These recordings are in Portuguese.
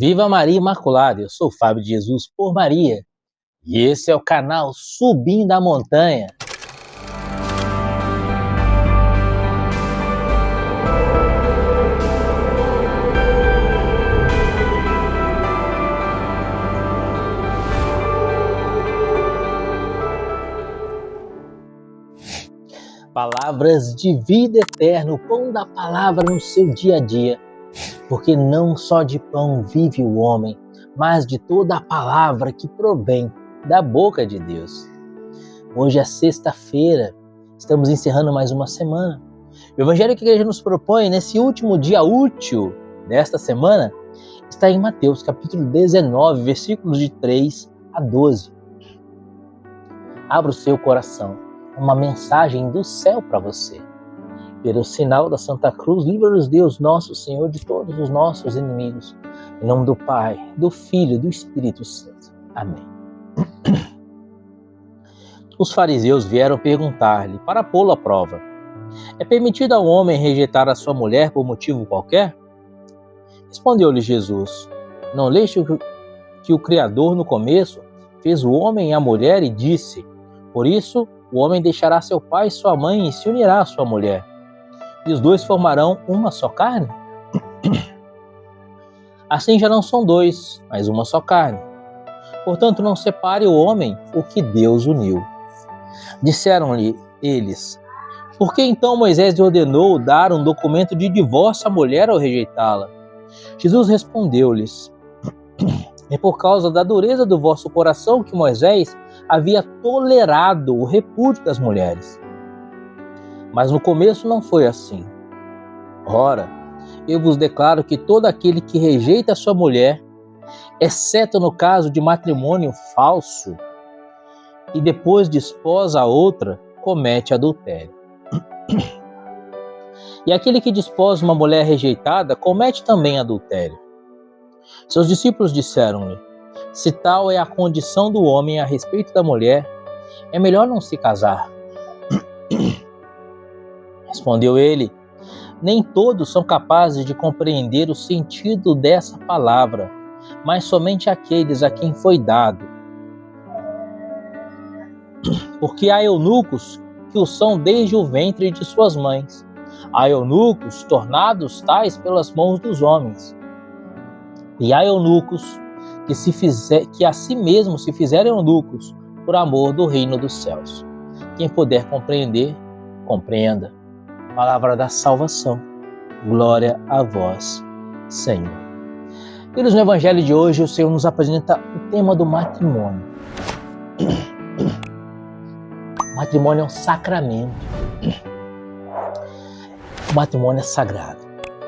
Viva Maria Imaculada, eu sou o Fábio de Jesus por Maria e esse é o canal Subindo a Montanha. Palavras de vida eterna, o pão da palavra no seu dia a dia. Porque não só de pão vive o homem, mas de toda a palavra que provém da boca de Deus. Hoje é sexta-feira, estamos encerrando mais uma semana. O evangelho que a igreja nos propõe nesse último dia útil desta semana está em Mateus, capítulo 19, versículos de 3 a 12. Abra o seu coração, uma mensagem do céu para você. Pelo sinal da Santa Cruz, livra-nos Deus, nosso Senhor, de todos os nossos inimigos. Em nome do Pai, do Filho e do Espírito Santo. Amém. Os fariseus vieram perguntar-lhe, para pô-lo à prova: é permitido ao homem rejeitar a sua mulher por motivo qualquer? Respondeu-lhe Jesus: não leste que o Criador no começo fez o homem e a mulher e disse: por isso o homem deixará seu pai e sua mãe e se unirá à sua mulher, e os dois formarão uma só carne? Assim já não são dois, mas uma só carne. Portanto, não separe o homem o que Deus uniu. Disseram-lhe eles: por que então Moisés lhe ordenou dar um documento de divórcio à mulher ao rejeitá-la? Jesus respondeu-lhes: é por causa da dureza do vosso coração que Moisés havia tolerado o repúdio das mulheres. Mas no começo não foi assim. Ora, eu vos declaro que todo aquele que rejeita a sua mulher, exceto no caso de matrimônio falso, e depois desposa a outra, comete adultério. E aquele que desposa uma mulher rejeitada, comete também adultério. Seus discípulos disseram-lhe: se tal é a condição do homem a respeito da mulher, é melhor não se casar. Respondeu ele: nem todos são capazes de compreender o sentido dessa palavra, mas somente aqueles a quem foi dado. Porque há eunucos que o são desde o ventre de suas mães. Há eunucos tornados tais pelas mãos dos homens. E há eunucos que a si mesmos se fizeram eunucos por amor do reino dos céus. Quem puder compreender, compreenda. Palavra da salvação. Glória a vós, Senhor. Queridos, no evangelho de hoje, o Senhor nos apresenta o tema do matrimônio. O matrimônio é um sacramento. O matrimônio é sagrado.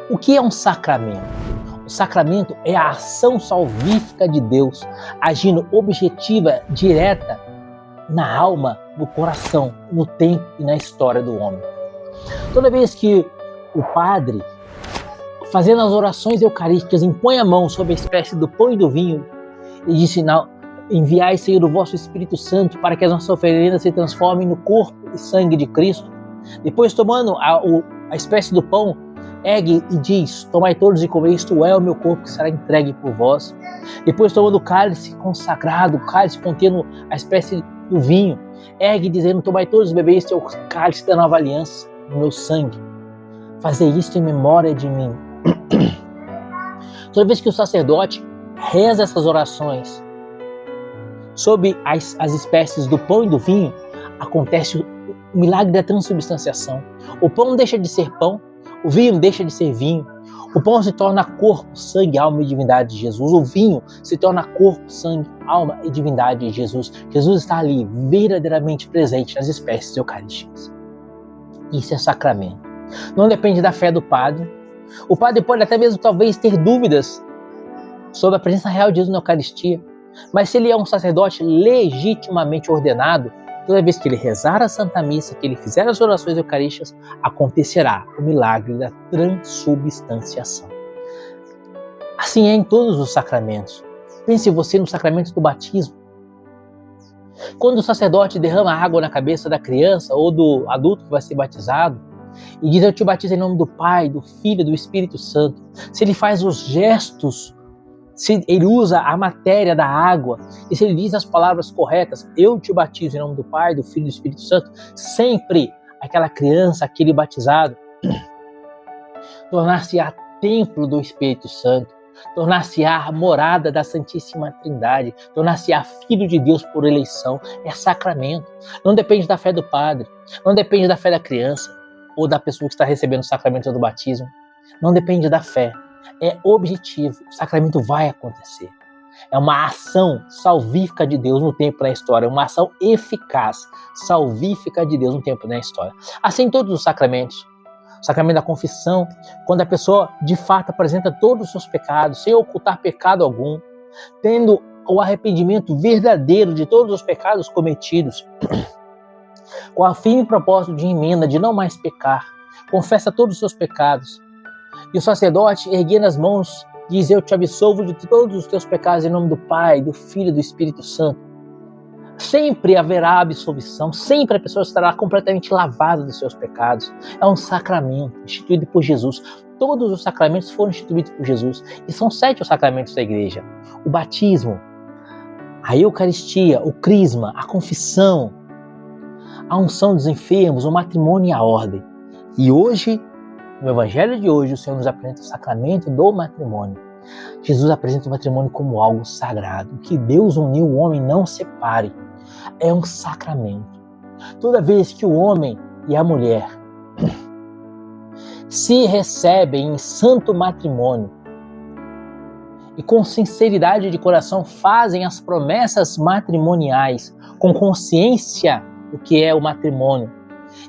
O que é um sacramento? O sacramento é a ação salvífica de Deus, agindo objetiva, direta, na alma, no coração, no tempo e na história do homem. Toda vez que o padre, fazendo as orações eucarísticas, impõe a mão sobre a espécie do pão e do vinho e diz: enviai, Senhor, o vosso Espírito Santo para que as nossas oferendas se transformem no corpo e sangue de Cristo. Depois, tomando a espécie do pão, ergue e diz: tomai todos e comei, isto é o meu corpo que será entregue por vós. Depois, tomando o cálice consagrado, o cálice contendo a espécie do vinho, ergue dizendo: tomai todos e bebei, este é o cálice da nova aliança, no meu sangue. Fazei isto em memória de mim. Toda vez que o sacerdote reza essas orações sob as espécies do pão e do vinho, acontece o milagre da transubstanciação. O pão deixa de ser pão, o vinho deixa de ser vinho. O pão se torna corpo, sangue, alma e divindade de Jesus. O vinho se torna corpo, sangue, alma e divindade de Jesus. Jesus está ali, verdadeiramente presente nas espécies eucarísticas. Isso é sacramento. Não depende da fé do padre. O padre pode até mesmo talvez ter dúvidas sobre a presença real de Jesus na Eucaristia. Mas se ele é um sacerdote legitimamente ordenado, toda vez que ele rezar a Santa Missa, que ele fizer as orações eucarísticas, acontecerá o milagre da transubstanciação. Assim é em todos os sacramentos. Pense você no sacramento do batismo. Quando o sacerdote derrama água na cabeça da criança ou do adulto que vai ser batizado, e diz: eu te batizo em nome do Pai, do Filho e do Espírito Santo. Se ele faz os gestos se ele usa a matéria da água, e se ele diz as palavras corretas, eu te batizo em nome do Pai, do Filho e do Espírito Santo, sempre aquela criança, aquele batizado, tornar-se-á templo do Espírito Santo, tornar-se-á morada da Santíssima Trindade, tornar-se-á filho de Deus por eleição. É sacramento. Não depende da fé do padre, não depende da fé da criança ou da pessoa que está recebendo o sacramento do batismo. Não depende da fé. É objetivo. O sacramento vai acontecer. É uma ação salvífica de Deus no tempo da história, uma ação eficaz, salvífica de Deus no tempo da história. Assim todos os sacramentos. O sacramento da confissão, quando a pessoa de fato apresenta todos os seus pecados, sem ocultar pecado algum, tendo o arrependimento verdadeiro de todos os pecados cometidos, com a firme propósito de emenda, de não mais pecar, confessa todos os seus pecados. E o sacerdote, erguendo as mãos, diz: eu te absolvo de todos os teus pecados em nome do Pai, do Filho e do Espírito Santo. Sempre haverá absolvição, sempre a pessoa estará completamente lavada dos seus pecados. É um sacramento instituído por Jesus. Todos os sacramentos foram instituídos por Jesus. E são 7 os sacramentos da igreja: o batismo, a Eucaristia, o crisma, a confissão, a unção dos enfermos, o matrimônio e a ordem. E hoje, no Evangelho de hoje, o Senhor nos apresenta o sacramento do matrimônio. Jesus apresenta o matrimônio como algo sagrado. Que Deus uniu, o homem não separe. É um sacramento. Toda vez que o homem e a mulher se recebem em santo matrimônio e com sinceridade de coração fazem as promessas matrimoniais, com consciência do que é o matrimônio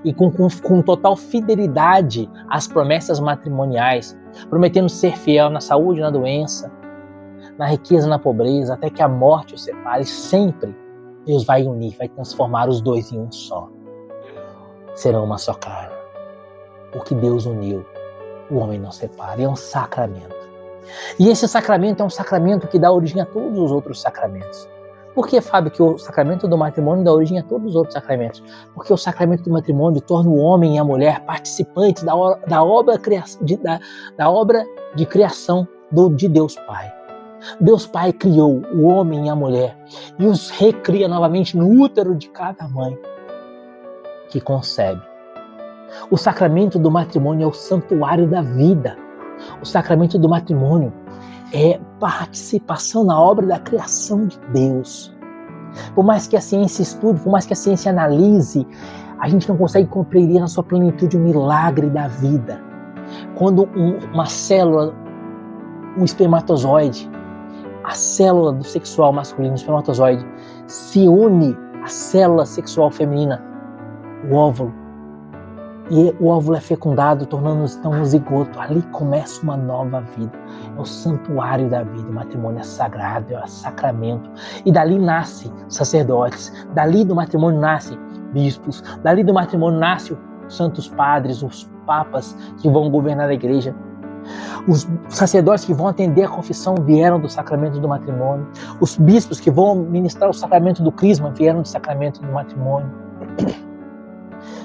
e com total fidelidade às promessas matrimoniais, prometendo ser fiel na saúde e na doença, na riqueza e na pobreza, até que a morte os separe, sempre Deus vai unir, vai transformar os dois em um só. Serão uma só carne. O que Deus uniu, o homem não separa. É um sacramento. E esse sacramento é um sacramento que dá origem a todos os outros sacramentos. Por que, Fábio, que o sacramento do matrimônio dá origem a todos os outros sacramentos? Porque o sacramento do matrimônio torna o homem e a mulher participantes da obra de criação de Deus Pai. Deus Pai criou o homem e a mulher e os recria novamente no útero de cada mãe que concebe. O sacramento do matrimônio é o santuário da vida. O sacramento do matrimônio é participação na obra da criação de Deus. Por mais que a ciência estude, por mais que a ciência analise, a gente não consegue compreender na sua plenitude o milagre da vida. Quando uma célula, um espermatozoide, a célula do sexual masculino, o espermatozoide, se une à célula sexual feminina, o óvulo, e o óvulo é fecundado, tornando-se então um zigoto. Ali começa uma nova vida. É o santuário da vida. O matrimônio é sagrado, é sacramento. E dali nascem sacerdotes. Dali do matrimônio nascem bispos. Dali do matrimônio nascem os santos padres, os papas que vão governar a igreja. Os sacerdotes que vão atender a confissão vieram do sacramento do matrimônio. Os bispos que vão ministrar o sacramento do crisma vieram do sacramento do matrimônio.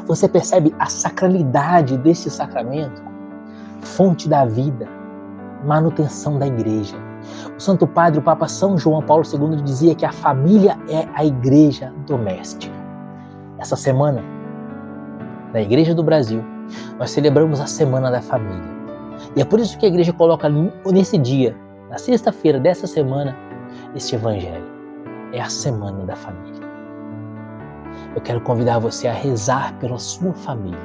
Você percebe a sacralidade desse sacramento? Fonte da vida, manutenção da igreja. O Santo Padre, o Papa São João Paulo II, dizia que a família é a igreja doméstica. Essa semana, na Igreja do Brasil, nós celebramos a Semana da Família. E é por isso que a igreja coloca nesse dia, na sexta-feira dessa semana, este evangelho. É a Semana da Família. Eu quero convidar você a rezar pela sua família,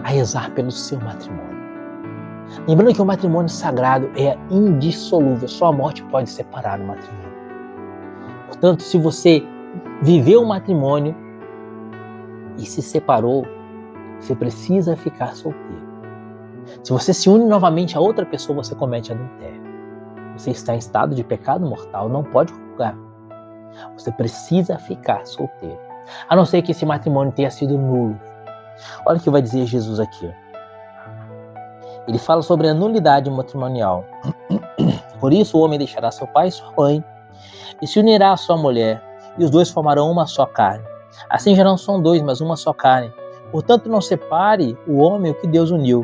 a rezar pelo seu matrimônio. Lembrando que o matrimônio sagrado é indissolúvel, só a morte pode separar o matrimônio. Portanto, se você viveu o matrimônio e se separou, você precisa ficar solteiro. Se você se une novamente a outra pessoa, você comete adultério. Você está em estado de pecado mortal, não pode julgar. Você precisa ficar solteiro. A não ser que esse matrimônio tenha sido nulo. Olha o que vai dizer Jesus aqui. Ele fala sobre a nulidade matrimonial. Por isso o homem deixará seu pai e sua mãe e se unirá à sua mulher, e os dois formarão uma só carne. Assim já não são dois, mas uma só carne. Portanto, não separe o homem o que Deus uniu.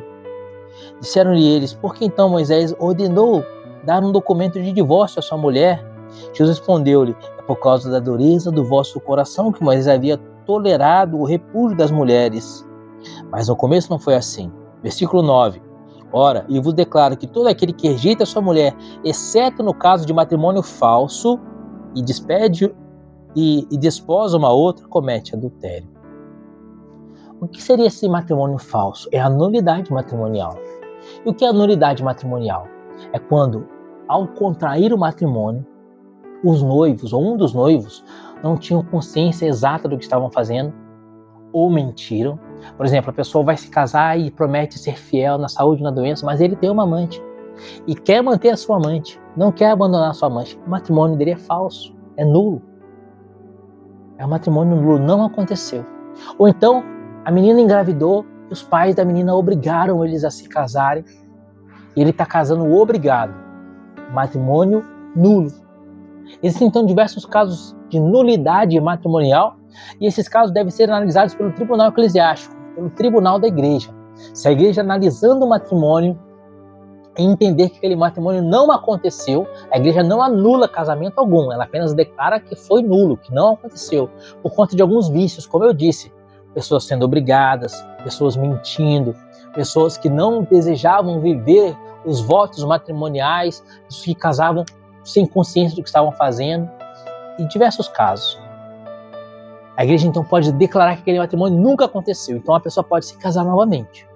Disseram-lhe eles: por que então Moisés ordenou dar um documento de divórcio à sua mulher? Jesus respondeu-lhe: é por causa da dureza do vosso coração que Moisés havia tolerado o repúdio das mulheres. Mas no começo não foi assim. Versículo 9. Ora, eu vos declaro que todo aquele que rejeita a sua mulher, exceto no caso de matrimônio falso, e despede e desposa uma outra, comete adultério. O que seria esse matrimônio falso? É a nulidade matrimonial. E o que é a nulidade matrimonial? É quando, ao contrair o matrimônio, os noivos, ou um dos noivos, não tinham consciência exata do que estavam fazendo, ou mentiram. Por exemplo, a pessoa vai se casar e promete ser fiel na saúde e na doença, mas ele tem uma amante e quer manter a sua amante, não quer abandonar a sua amante. O matrimônio dele é falso, é nulo. É um matrimônio nulo, não aconteceu. Ou então, a menina engravidou e os pais da menina obrigaram eles a se casarem e ele está casando obrigado. Matrimônio nulo. Existem então diversos casos de nulidade matrimonial e esses casos devem ser analisados pelo tribunal eclesiástico, pelo tribunal da igreja. Se a igreja analisando o matrimônio e entender que aquele matrimônio não aconteceu, a igreja não anula casamento algum, ela apenas declara que foi nulo, que não aconteceu, por conta de alguns vícios, como eu disse, pessoas sendo obrigadas, pessoas mentindo, pessoas que não desejavam viver os votos matrimoniais, pessoas que casavam sem consciência do que estavam fazendo, e diversos casos. A igreja então pode declarar que aquele matrimônio nunca aconteceu, então a pessoa pode se casar novamente.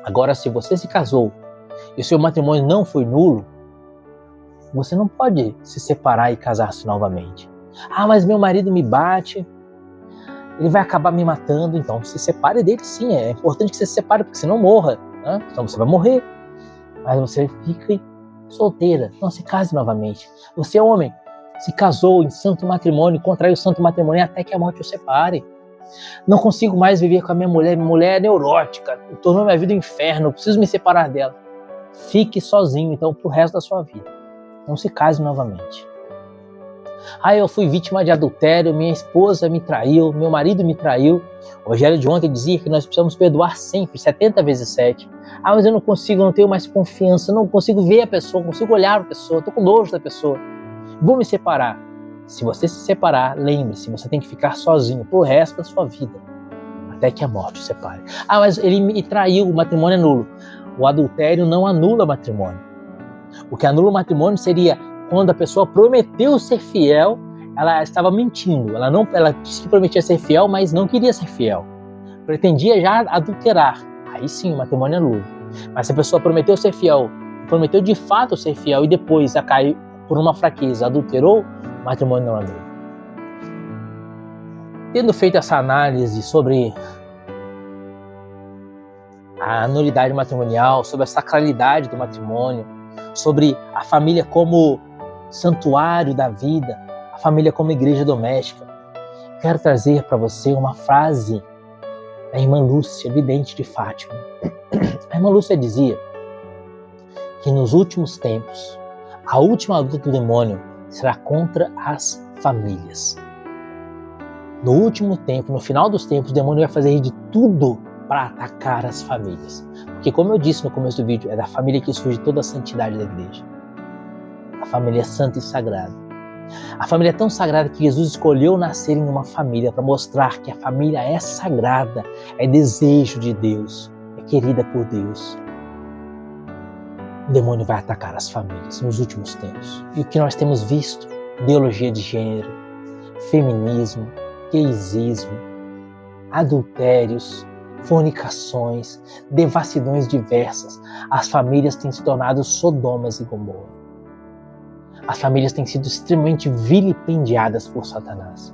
Agora, se você se casou e o seu matrimônio não foi nulo, você não pode se separar e casar-se novamente. Ah, mas meu marido me bate, ele vai acabar me matando, então se separe dele sim, é importante que você se separe, porque senão morra, né? Então você vai morrer, mas você fica solteira, não se case novamente. Você, homem, se casou em santo matrimônio, contraiu santo matrimônio até que a morte o separe. Não consigo mais viver com a minha mulher é neurótica, tornou minha vida um inferno, eu preciso me separar dela. Fique sozinho então pro resto da sua vida. Não se case novamente. Ah, eu fui vítima de adultério, minha esposa me traiu, meu marido me traiu. O Evangelho de ontem dizia que nós precisamos perdoar sempre, 70 vezes 7. Ah, mas eu não consigo, não tenho mais confiança, não consigo ver a pessoa, não consigo olhar a pessoa, estou com nojo da pessoa. Vou me separar. Se você se separar, lembre-se, você tem que ficar sozinho pro resto da sua vida, até que a morte o separe. Ah, mas ele me traiu, o matrimônio é nulo. O adultério não anula matrimônio. O que anula o matrimônio seria quando a pessoa prometeu ser fiel, ela estava mentindo. Ela disse que prometia ser fiel, mas não queria ser fiel. Pretendia já adulterar. Aí sim, o matrimônio é nulo. Mas se a pessoa prometeu ser fiel, prometeu de fato ser fiel e depois a cair por uma fraqueza, adulterou, o matrimônio não é nulo. Tendo feito essa análise sobre a nulidade matrimonial, sobre a sacralidade do matrimônio, sobre a família como santuário da vida, a família como igreja doméstica, quero trazer para você uma frase da irmã Lúcia, vidente de Fátima. A irmã Lúcia dizia que nos últimos tempos, a última luta do demônio será contra as famílias. No último tempo, no final dos tempos, o demônio vai fazer de tudo para atacar as famílias. Porque, como eu disse no começo do vídeo, é da família que surge toda a santidade da igreja. A família é santa e sagrada. A família é tão sagrada que Jesus escolheu nascer em uma família para mostrar que a família é sagrada, é desejo de Deus, é querida por Deus. O demônio vai atacar as famílias nos últimos tempos. E o que nós temos visto? Ideologia de gênero, feminismo, gaysismo, adultérios, fornicações, devassidões diversas. As famílias têm se tornado Sodomas e Gomorra. As famílias têm sido extremamente vilipendiadas por Satanás.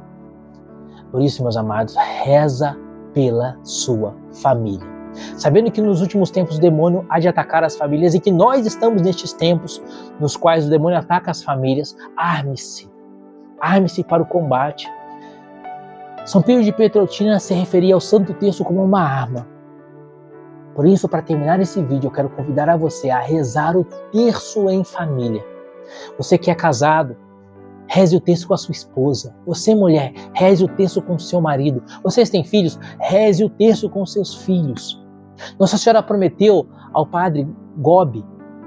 Por isso, meus amados, reza pela sua família. Sabendo que nos últimos tempos o demônio há de atacar as famílias e que nós estamos nestes tempos nos quais o demônio ataca as famílias, arme-se. Arme-se para o combate. São Pio de Pietrelcina se referia ao Santo Terço como uma arma. Por isso, para terminar esse vídeo, eu quero convidar a você a rezar o terço em família. Você que é casado, reze o terço com a sua esposa. Você, mulher, reze o terço com o seu marido. Vocês têm filhos, reze o terço com seus filhos. Nossa Senhora prometeu ao padre Gobi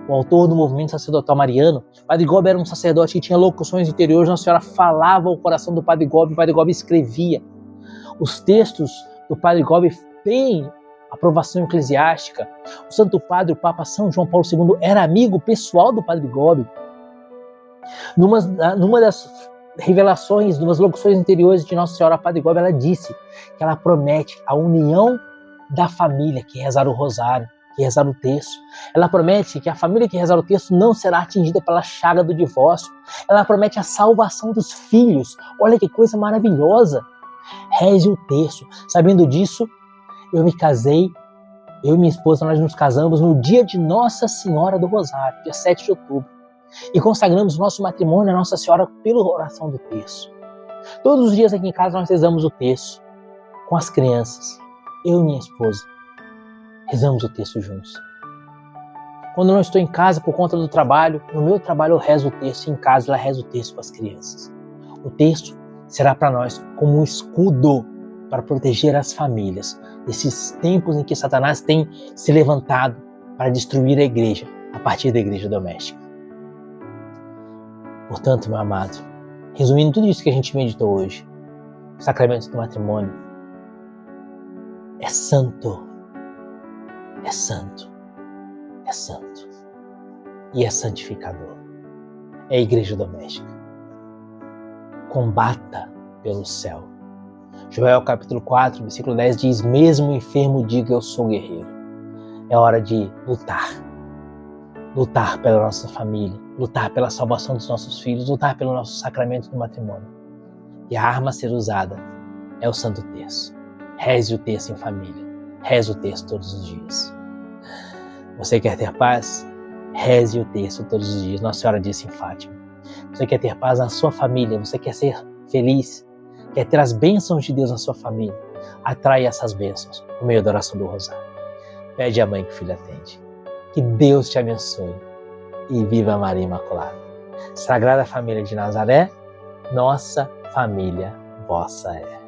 o autor do movimento sacerdotal mariano. O Padre Gobi era um sacerdote que tinha locuções interiores. Nossa Senhora falava ao coração do Padre Gobi, o Padre Gobi escrevia. Os textos do Padre Gobi têm aprovação eclesiástica. O Santo Padre, o Papa São João Paulo II, era amigo pessoal do Padre Gobi. Numa das revelações, numas locuções interiores de Nossa Senhora, Padre Gobi, ela disse que ela promete a união da família que rezar o rosário, que rezar o terço. Ela promete que a família que rezar o terço não será atingida pela chaga do divórcio. Ela promete a salvação dos filhos. Olha que coisa maravilhosa. Reze o terço. Sabendo disso, eu me casei, eu e minha esposa, nós nos casamos no dia de Nossa Senhora do Rosário, dia 7 de outubro. E consagramos o nosso matrimônio a Nossa Senhora pela oração do terço. Todos os dias aqui em casa nós rezamos o terço com as crianças. Eu e minha esposa rezamos o terço juntos. Quando eu não estou em casa por conta do trabalho, no meu trabalho eu rezo o terço, e em casa ela reza o terço com as crianças. O terço será para nós como um escudo para proteger as famílias desses tempos em que Satanás tem se levantado para destruir a igreja a partir da igreja doméstica. Portanto, meu amado, resumindo tudo isso que a gente meditou hoje, o sacramento do matrimônio é santo, é santo, é santo e é santificador. É a igreja doméstica. Combata pelo céu. Joel capítulo 4, versículo 10 diz: mesmo enfermo diga eu sou guerreiro. É hora de lutar. Lutar pela nossa família, lutar pela salvação dos nossos filhos, lutar pelo nosso sacramento do matrimônio. E a arma a ser usada é o Santo Terço. Reze o terço em família. Reze o terço todos os dias. Você quer ter paz? Reze o terço todos os dias. Nossa Senhora disse em Fátima. Você quer ter paz na sua família? Você quer ser feliz? Quer ter as bênçãos de Deus na sua família? Atrai essas bênçãos por meio da oração do Rosário. Pede à mãe que o filho atende. Que Deus te abençoe e viva Maria Imaculada. Sagrada Família de Nazaré, nossa família vossa é.